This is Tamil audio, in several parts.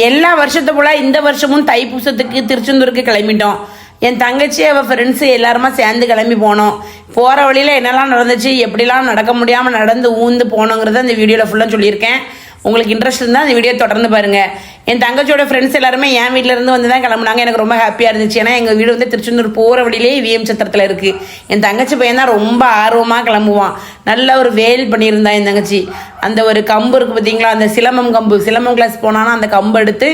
எல்லா வருஷத்தை போல இந்த வருஷமும் தைப்பூசத்துக்கு திருச்செந்தூருக்கு கிளம்பிட்டோம். என் தங்கச்சி அவள் ஃப்ரெண்ட்ஸு எல்லாருமா சேர்ந்து கிளம்பி போனோம். போகிற வழியில் என்னெல்லாம் நடந்துச்சு, எப்படிலாம் நடக்க முடியாமல் நடந்து ஊந்து போனோங்கிறத இந்த வீடியோவில் ஃபுல்லாக சொல்லியிருக்கேன். உங்களுக்கு இன்ட்ரெஸ்ட் இருந்தால் அந்த வீடியோ தொடர்ந்து பாருங்கள். என் தங்கச்சியோட ஃப்ரெண்ட்ஸ் எல்லாருமே என் வீட்டிலேருந்து வந்து தான் கிளம்புனாங்க. எனக்கு ரொம்ப ஹாப்பியாக இருந்துச்சு. ஏன்னா எங்கள் வீடு வந்து திருச்செந்தூர் போகிற வழியிலே விஎம் சத்திரத்தில் இருக்குது. என் தங்கச்சி பையன் தான் ரொம்ப ஆர்வமாக கிளம்புவான். நல்ல ஒரு வேல் பண்ணியிருந்தான் என் தங்கச்சி. அந்த ஒரு கம்பு இருக்குது பார்த்தீங்களா, அந்த சிலம்பம் கம்பு, சிலம்பம் கிளாஸ் போனான்னா அந்த கம்பு எடுத்து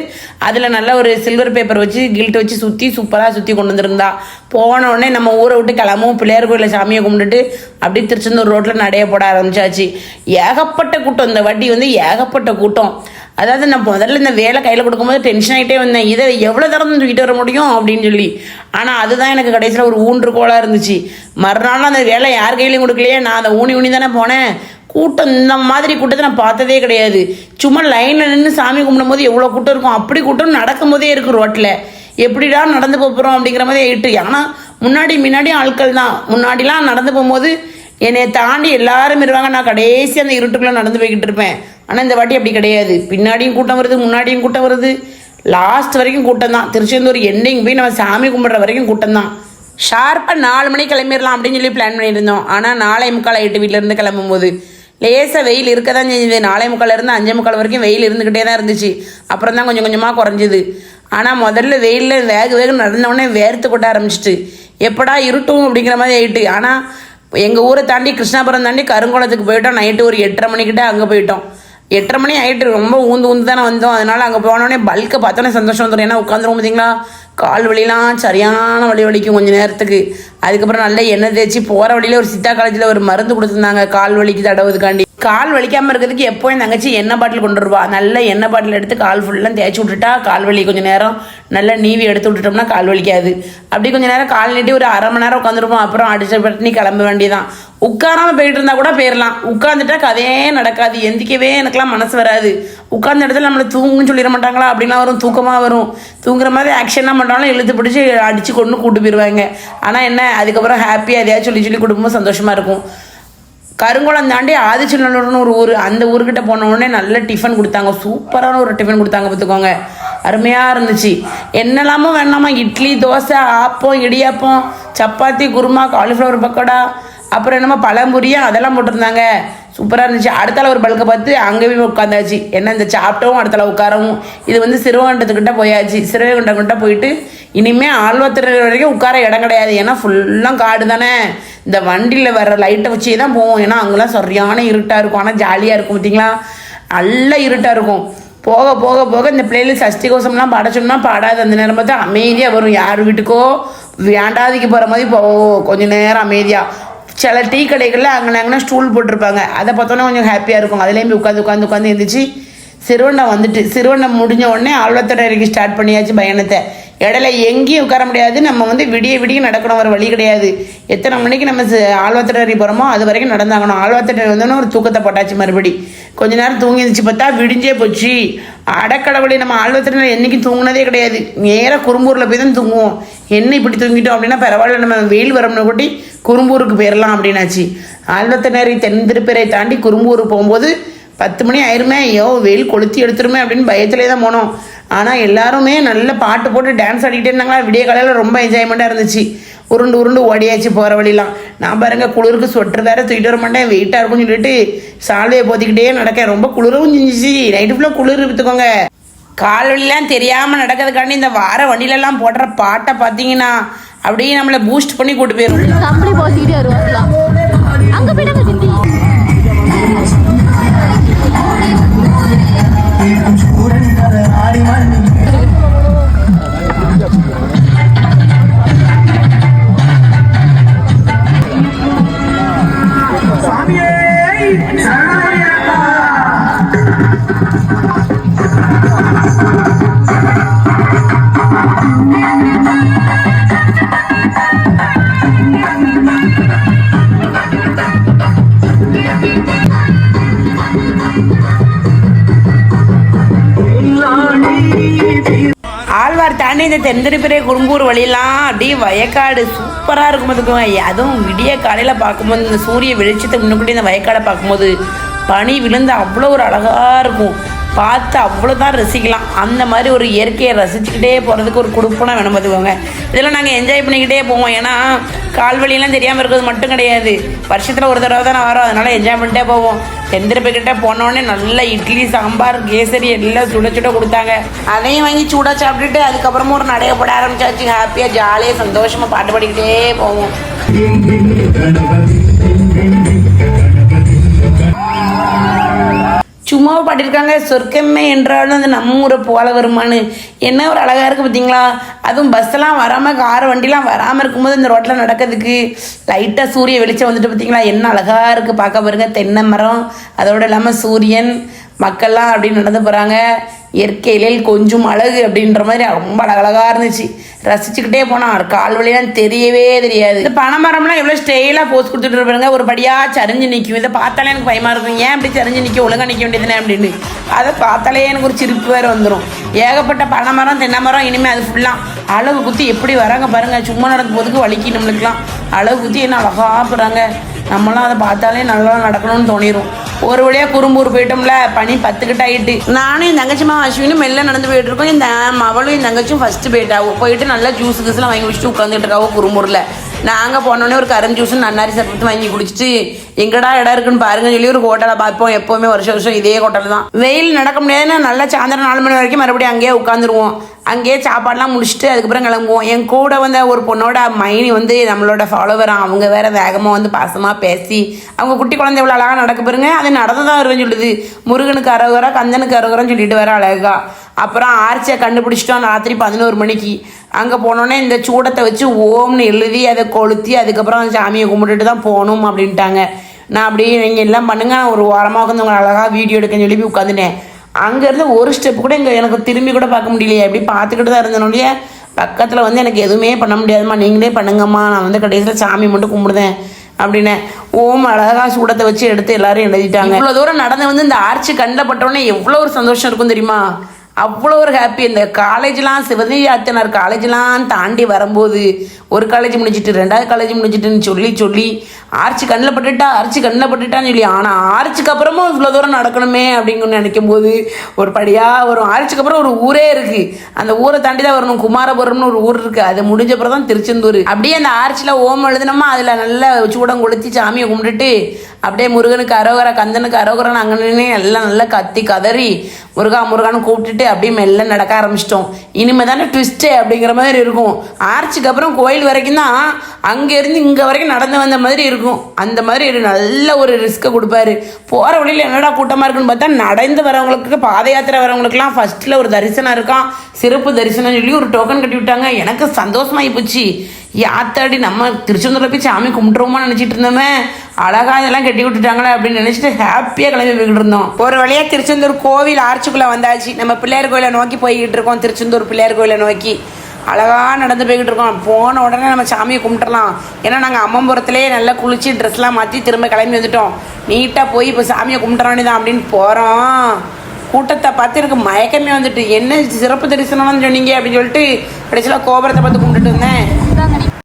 அதில் நல்ல ஒரு சில்வர் பேப்பர் வச்சு கில்ட் வச்சு சுற்றி சூப்பராக சுற்றி கொண்டு வந்துருந்தா. போன உடனே நம்ம ஊரை விட்டு கிளம்பும், பிள்ளையார் கோயிலில் சாமியை கும்பிட்டுட்டு அப்படியே திருச்செந்தூர் ரோட்டில் நடைய போட ஆரம்பிச்சாச்சு. ஏகப்பட்ட கூட்டம். இந்த வட்டி வந்து ஏகப்பட்ட கூட்டம். அதாவது நான் முதல்ல இந்த வேலை கையில் கொடுக்கும்போது டென்ஷன் ஆகிட்டே வந்தேன். இதை எவ்வளோ தரம் தூக்கிட்டு வர முடியும் அப்படின்னு சொல்லி. ஆனால் அதுதான் எனக்கு கடைசியில் ஒரு ஊன்றுகோலாக இருந்துச்சு. மறுநாள் அந்த வேலை யார் கையிலையும் கொடுக்கலையே, நான் அதை ஊனி தானே போனேன். கூட்டம் இந்த மாதிரி கூட்டத்தை நான் பார்த்ததே கிடையாது. சும்மா லைனில் நின்று சாமி கும்பிடும் போது எவ்வளோ கூட்டம் இருக்கும், அப்படி கூட்டம் நடக்கும் போதே இருக்குது ரோட்டில். எப்படிடா நடந்து போகிறோம் அப்படிங்கிற மாதிரி ஆகிட்டு. ஆனால் முன்னாடி ஆட்கள் தான். முன்னாடிலாம் நடந்து போகும்போது என்னை தாண்டி எல்லாரும் இருவாங்க. நான் கடைசி அந்த இருட்டுக்குள்ளே நடந்து போய்கிட்டு இருப்பேன். ஆனால் இந்த வாட்டி அப்படி கிடையாது. பின்னாடியும் கூட்டம் வருது, முன்னாடியும் கூட்டம் வருது, லாஸ்ட் வரைக்கும் கூட்டம் தான். திருச்செந்தூர் எண்டிங் போய் நம்ம சாமி கும்பிட்ற வரைக்கும் கூட்டம் தான். ஷார்ப்பாக 4 மணிக்கு கிளம்பிடலாம் அப்படின்னு சொல்லி பிளான் பண்ணியிருந்தோம். ஆனால் 4:45 ஆகிட்டு வீட்டிலேருந்து கிளம்பும்போது. லேசாக வெயில் இருக்க தான் செஞ்சுது. 4:45 5:45 வரைக்கும் வெயில் இருந்துக்கிட்டே தான் இருந்துச்சு. அப்புறம் தான் கொஞ்சம் கொஞ்சமாக குறைஞ்சிது. ஆனால் முதல்ல வெயிலில் வேகம் நடந்தவுடனே வேர்த்து கொட்ட ஆரம்பிச்சிட்டு எப்படா இருட்டும் அப்படிங்கிற மாதிரி ஆகிட்டு. ஆனால் எங்கள் ஊரை தாண்டி கிருஷ்ணாபுரம் தாண்டி கருங்குளத்துக்கு போயிட்டோம். நைட்டு ஒரு 8:30 மணிக்கிட்ட அங்கே போயிட்டோம். 8:30 மணி ஆகிட்டு. ரொம்ப ஊந்து தானே வந்தோம். அதனால் அங்கே போனோடனே பல்கை பார்த்தோன்னே சந்தோஷம் வந்துடும். ஏன்னா உட்காந்துரும் பார்த்தீங்களா, கால் வலிலாம் சரியான வலிக்கும் கொஞ்சம் நேரத்துக்கு. அதுக்கப்புறம் நல்லா எண்ணெய் தேய்ச்சி போகிற வழியில் ஒரு சித்தா காலேஜில் ஒரு மருந்து கொடுத்துருந்தாங்க கால் வலிக்கு தடவுதுக்காண்டி. கால் வலிக்காமல் இருக்கிறதுக்கு எப்போ என் தங்கச்சி எண்ணெய் பாட்டில் கொண்டு வருவா. நல்ல எண்ணெய் பாட்டில் எடுத்து கால் ஃபுல்லாக தேய்ச்சி விட்டுட்டா கால் வலி கொஞ்சம் நேரம் நல்லா நீவி எடுத்து விட்டுட்டோம்னா கால் வலிக்காது. அப்படி கொஞ்சம் நேரம் கால் நீட்டி ஒரு 1/2 மணி நேரம் உட்காந்துருப்போம். அப்புறம் அடிச்ச பட்டினி கிளம்ப வேண்டியதான். உட்காராமல் போயிட்டு இருந்தால் கூட போயிடலாம். உட்காந்துட்டா கதையே நடக்காது. எந்திக்கவே எனக்குலாம் மனசு வராது. உட்கார்ந்த இடத்துல நம்மளை தூங்குன்னு சொல்லிட மாட்டாங்களா, அப்படின்லாம் வரும். தூக்கமாக வரும். தூங்குற மாதிரி ஆக்ஷன்லாம் பண்ணுறாலும் இழுத்து பிடிச்சி அடித்து கொண்டு கூட்டு போயிடுவாங்க. ஆனால் என்ன, அதுக்கப்புறம் ஹாப்பியாக எதையாவது சொல்லி குடும்பம் சந்தோஷமாக இருக்கும். கருங்குளம் தாண்டி ஆதிச்சநல்லூர்னு ஒரு ஊர். அந்த ஊர்கிட்ட போன உடனே நல்ல டிஃபன் கொடுத்தாங்க. சூப்பரான ஒரு டிஃபன் கொடுத்தாங்க பார்த்துக்கோங்க. அருமையாக இருந்துச்சு. என்னெல்லாமோ வேணாமா, இட்லி, தோசை, ஆப்பம், இடியாப்பம், சப்பாத்தி, குருமா, காலிஃப்ளவர் பக்கோடா, அப்புறம் என்னமோ பழம்புரியா அதெல்லாம் போட்டிருந்தாங்க. சூப்பராக இருந்துச்சு. அடுத்தால ஒரு பல்கை பார்த்து அங்கே போய் உட்காந்தாச்சு. என்ன இந்த சாப்பிட்டவும் அடுத்தால உட்காரவும். இது வந்து சிறுவகண்டத்துக்கிட்ட போயாச்சு. சிறுவகண்டம்கிட்ட போயிட்டு இனிமேல் ஆழ்வாத்திரை வரைக்கும் உட்கார இடம் கிடையாது. ஏன்னா ஃபுல்லாக காடு தானே. இந்த வண்டியில் வர லைட்டை வச்சே தான் போவோம். ஏன்னா அங்கெல்லாம் சரியான இருட்டாக இருக்கும். ஆனால் ஜாலியாக இருக்கும் பார்த்தீங்களா, நல்ல இருட்டாக இருக்கும். போக போக போக இந்த பிள்ளைகள் சஷ்டி கோஷம்லாம் பாடச்சோம்னா பாடாது. அந்த நேரம் பார்த்தா அமைதியாக வரும். யார் வீட்டுக்கோ வேண்டாதிக்கு போகிற மாதிரி போவோம். கொஞ்சம் நேரம் அமைதியாக. சில டீ கடைகளில் அங்கே ஸ்டூல் போட்டிருப்பாங்க. அதை பார்த்தோன்னே கொஞ்சம் ஹாப்பியாக இருக்கும். அதுலேயும் உட்காந்து எழுந்திரிச்சு சிறுவண்டம் வந்துட்டு, சிறுவண்டம் முடிஞ்ச உடனே ஆழ்வாத்தோட இறக்கி ஸ்டார்ட் பண்ணியாச்சு பயணத்தை. இடையில எங்கேயும் உட்கார முடியாது. நம்ம வந்து விடிய நடக்கணும், வர வழி கிடையாது. எத்தனை மணிக்கு நம்ம ஆழ்வாத்தோட போகிறோமோ அது வரைக்கும் நடந்தாகணும். ஆழ்வாத்தோட வந்தோன்னே ஒரு தூக்கத்தை போட்டாச்சு. மறுபடி கொஞ்ச நேரம் தூங்கி இருந்துச்சு. பார்த்தா விடிஞ்சே போச்சு. அடக்கடவுளை, நம்ம ஆழ்வாத்தோட என்றைக்கும் தூங்கினதே கிடையாது. நேராக குறும்பூரில் போய் தான் தூங்குவோம். என்ன இப்படி தூங்கிட்டோம் அப்படின்னா பரவாயில்ல, நம்ம வெயில் வரம்னு கூட்டி குறும்பூருக்கு போயிடலாம் அப்படின்னாச்சு. ஆழ்வாத்தோட தென் திருப்பேரை தாண்டி குறும்பூருக்கு போகும்போது 10 மணி ஆயிருமே. ஐயோ வெயில் கொளுத்தி எடுத்துருமே அப்படின்னு பயத்திலே தான் போனோம். ஆனால் எல்லாருமே நல்ல பாட்டு போட்டு டான்ஸ் ஆடிக்கிட்டே இருந்தாங்களா. விடிய காலையில் ரொம்ப என்ஜாய்மெண்ட்டாக இருந்துச்சு. உருண்டு ஓடியாச்சு போகிற வழிலாம். நான் பாருங்க குளிருக்கு ஸ்வெட்டர் வேறு தூக்கிட்டு வர மாட்டேன், வெயிட்டாக இருக்கும்னு சொல்லிட்டு சாலையை போத்திக்கிட்டே நடக்கேன். ரொம்ப குளிரும் செஞ்சிச்சு. நைட்டு ஃபுல்லாக குளிர் எடுத்துக்கோங்க. கால்வழிலாம் தெரியாமல் நடக்கிறதுக்காண்டி இந்த வார வண்டியிலலாம் போடுற பாட்டை பார்த்தீங்கன்னா அப்படியே நம்மளை பூஸ்ட் பண்ணி கூட்டு போயிடும். ஆழ்வார் தாண்டி இந்த தென்திருப்பிரை குறும்பூர் வழியெல்லாம் அப்படியே வயக்காடு சூப்பராக இருக்கும் பார்த்துக்கோங்க. அதுவும் விடிய காலையில் பார்க்கும்போது இந்த சூரிய வெளிச்சத்தை முன்னுக்கூட்டி இந்த வயக்காடை பார்க்கும்போது பனி விழுந்து அவ்வளோ ஒரு அழகாக இருக்கும். பார்த்து அவ்வளோதான் ரசிக்கலாம். அந்த மாதிரி ஒரு இயற்கையை ரசிச்சுக்கிட்டே போகிறதுக்கு ஒரு குடுப்பனை வேணும் பார்த்துக்கோங்க. இதெல்லாம் நாங்கள் என்ஜாய் பண்ணிக்கிட்டே போவோம். ஏன்னா கால்வழியெல்லாம் தெரியாமல் இருக்கிறது மட்டும் கிடையாது, வருஷத்தில் ஒரு தடவை தான் வரோம், அதனால் என்ஜாய் பண்ணிட்டே போவோம். தெந்திரப்பக்கிட்ட போனோடனே நல்ல இட்லி சாம்பார் கேசரி எல்லாம் சுட சுட கொடுத்தாங்க. அதையும் வாங்கி சூடாக சாப்பிட்டுட்டு அதுக்கப்புறமா ஒரு நடைய போட ஆரம்பிச்சாச்சு. ஹாப்பியாக ஜாலியாக சந்தோஷமாக பாட்டு பாடிக்கிட்டே போவோம். சும்மா பாட்டிருக்காங்க, சொர்க்கமே என்றாலும் அந்த நம்ம ஊரை போல வருமானு. என்ன ஒரு அழகாக இருக்குது பார்த்தீங்களா? அதுவும் பஸ்ஸெல்லாம் வராமல், கார் வண்டிலாம் வராமல் இருக்கும்போது இந்த ரோட்டில் நடக்கிறதுக்கு லைட்டாக சூரிய வெளிச்சம் வந்துட்டு பார்த்தீங்களா, என்ன அழகாக இருக்குது பார்க்க பாருங்க. தென்னை மரம், அதோடு இல்லாமல் சூரியன், மக்கள்லாம் அப்படின்னு நடந்து போகிறாங்க. இயற்கையிலே கொஞ்சம் அழகு அப்படின்ற மாதிரி ரொம்ப அழகழகாக இருந்துச்சு. ரசிச்சுக்கிட்டே போனால் கால் வழியெல்லாம் தெரியவே தெரியாது. இந்த பனைமரம்லாம் எவ்வளோ ஸ்டைலாக போஸ் கொடுத்துட்டு இருப்பாங்க, ஒரு படியாக சரிஞ்சு நிற்கும். இதை பார்த்தாலே எனக்கு பயமாக இருக்கும், ஏன் இப்படி சரிஞ்சு நிற்க, ஒழுங்காக நிற்க வேண்டியதுனே அப்படின்னு. அதை பார்த்தாலே எனக்கு ஒரு சிரிப்பு வேறு வந்துடும். ஏகப்பட்ட பனைமரம், தென்னை மரம், இனிமேல் அது ஃபுல்லாக அழகு குத்தி எப்படி வராங்க பாருங்கள். சும்மா நடக்கும் போதுக்கு வலிக்கு நம்மளுக்குலாம் அழகு குத்தி என்ன அழகாக போகிறாங்க. நம்மளாம் அதை பார்த்தாலே நல்லா நடக்கணும்னு தோணிடும். ஒரு வழியாக குறும்பூர் போயிட்டோம்ல, பனி 10 ஆகிட்டு. நானும் என் தங்கச்சிமா அஸ்வினும் மெல்ல நடந்து போயிட்டு இருக்கோம். இந்த அவளும் என் தங்கச்சியும் ஃபஸ்ட்டு போயிட்டு நல்லா ஜூஸ் கீஸ்லாம் வாங்கி குடிச்சிட்டு உட்காந்துட்டு இருக்காவோ குறும்பூரில். நாங்கள் போனோடனே ஒரு கரண்ட் ஜூஸ் நன்னாரி சர்பத்து வாங்கி குடிச்சிட்டு எங்கடா இடம் இருக்குன்னு பாருங்கன்னு சொல்லி ஒரு ஹோட்டலை பார்ப்போம். எப்போவுமே வருஷம் இதே ஹோட்டல் தான். வெயில் நடக்க முடியாதுன்னா நல்லா சாயந்தரம் 4 மணி வரைக்கும் மறுபடியும் அங்கேயே உட்காந்துருவோம். அங்கேயே சாப்பாடெலாம் முடிச்சுட்டு அதுக்கப்புறம் கிளம்புவோம். என் கூட வந்த ஒரு பொண்ணோட மைனி நம்மளோட ஃபாலோவராக, அவங்க வேற வேகமாக பாசமாக பேசி அவங்க குட்டி குழந்தை எவ்வளோ அழகாக நடக்க பாருங்க. அது நடந்து தான் வருவேன்னு சொல்லுது. முருகனுக்கு அரோகரா, கந்தனுக்கு அரோகரான்னு சொல்லிட்டு வர அழகா. அப்புறம் ஆர்ச்சியை கண்டுபிடிச்சிட்டோம் ராத்திரி 11 மணிக்கு. அங்கே போனோடனே இந்த சூடத்தை வச்சு ஓம்னு எழுதி அதை கொளுத்தி அதுக்கப்புறம் அந்த சாமியை கும்பிட்டுட்டு தான் போகணும் அப்படின்ட்டாங்க. நான் அப்படியே நீங்கள் எல்லாம் பண்ணுங்க, நான் ஒரு வாரமாக உட்காந்து உங்களை அழகாக வீடியோ எடுக்கன்னு சொல்லி உட்காந்துட்டேன். அங்கேருந்து ஒரு ஸ்டெப் கூட இங்கே எனக்கு திரும்பி கூட பார்க்க முடியலையே, எப்படி பார்த்துக்கிட்டு தான் இருந்தனுடைய பக்கத்தில் எனக்கு எதுவுமே பண்ண முடியாதுமா, நீங்களே பண்ணுங்கம்மா, நான் கடைசியில் சாமி மட்டும் கும்பிடுதேன் அப்படின்னு ஓம் அழகாக சூடத்தை வச்சு எடுத்து எல்லாரும் எழுதிட்டாங்க. இவ்வளோ தூரம் நடந்து இந்த ஆர்ச்சி கண்ணில் பட்டோடனே எவ்வளோ ஒரு சந்தோஷம் இருக்கும் தெரியுமா? அவ்வளோ ஒரு ஹாப்பி. இந்த காலேஜ்லாம் சிவதி ஆச்சனார் காலேஜ்லாம் தாண்டி வரும்போது ஒரு காலேஜ் முடிச்சுட்டு 2வது காலேஜ் முடிச்சுட்டுன்னு சொல்லி ஆர்ச்சி கண்ணில் பட்டுட்டான்னு சொல்லி, ஆனால் ஆர்ச்சுக்கு அப்புறமும் இவ்வளோ தூரம் நடக்கணுமே அப்படின்னு நினைக்கும் போது ஒரு படியாக வரும். ஆர்ச்சுக்கு அப்புறம் ஒரு ஊரே இருக்குது, அந்த ஊரை தாண்டி தான் வரணும். குமாரபுரம்னு ஒரு ஊர் இருக்குது, அது முடிஞ்சப்பறம் தான் திருச்செந்தூர். அப்படியே அந்த ஆர்ச்சில் ஓம் எழுதினோமா, அதில் நல்லா சூடம் கொளுத்தி சாமியை கும்பிட்டுட்டு அப்படியே முருகனுக்கு அரோகரா, கந்தனுக்கு அரோகரான்னு அங்கே எல்லாம் நல்லா கத்தி கதறி முருகான்னு கூப்பிட்டுட்டு அப்படியே மெல்ல நடக்க ஆரம்பிச்சிட்டோம். இனிமே தானே ட்விஸ்ட்டு அப்படிங்கிற மாதிரி இருக்கும். ஆர்ச்சுக்கு அப்புறம் கோயில் வரைக்கும் தான், அங்கேருந்து இங்கே வரைக்கும் நடந்து வந்த மாதிரி இருக்கும். அந்த மாதிரி நல்ல ஒரு ரிஸ்க்கை கொடுப்பாரு. போகிற வழியில் என்னடா கூட்டமாக இருக்குன்னு பார்த்தா, நடந்து வரவங்களுக்கு, பாத யாத்திரை வரவங்களுக்குலாம் ஃபஸ்ட்டில் ஒரு தரிசனம் இருக்கான், சிறப்பு தரிசனம் சொல்லி ஒரு டோக்கன் கட்டி விட்டாங்க. எனக்கு சந்தோஷமாகி போச்சு. யாத்தாடி நம்ம திருச்செந்தூரில் போய் சாமி கும்பிட்டுருவோமா நினச்சிட்டு இருந்தோமே, அழகா இதெல்லாம் கட்டி விட்டுட்டாங்களே அப்படின்னு நினச்சிட்டு ஹாப்பியாக கிளம்பி போய்கிட்டு இருந்தோம். ஒரு வழியாக திருச்செந்தூர் கோவில் ஆர்ச்சுக்குள்ளே வந்தாச்சு. நம்ம பிள்ளையார் கோயிலை நோக்கி போய்கிட்டு இருக்கோம். திருச்செந்தூர் பிள்ளையார் கோயிலை நோக்கி அழகாக நடந்து போய்கிட்டு இருக்கோம். போன உடனே நம்ம சாமியை கும்பிட்டுறலாம். ஏன்னா நாங்கள் அம்மம்புரத்துலேயே நல்லா குளிச்சு ட்ரெஸ்லாம் மாற்றி திரும்ப கிளம்பி வந்துட்டோம். நீட்டாக போய் இப்போ சாமியை கும்பிட்டுறோன்னு தான் அப்படின்னு போகிறோம். கூட்டத்தை பார்த்து எனக்கு மயக்கமே வந்துட்டு, என்ன சிறப்பு தரிசனம்னு சொன்னீங்க அப்படின்னு சொல்லிட்டு கடைசியில் கோபுரத்தை பார்த்து கும்பிட்டுட்டு இருந்தேன்.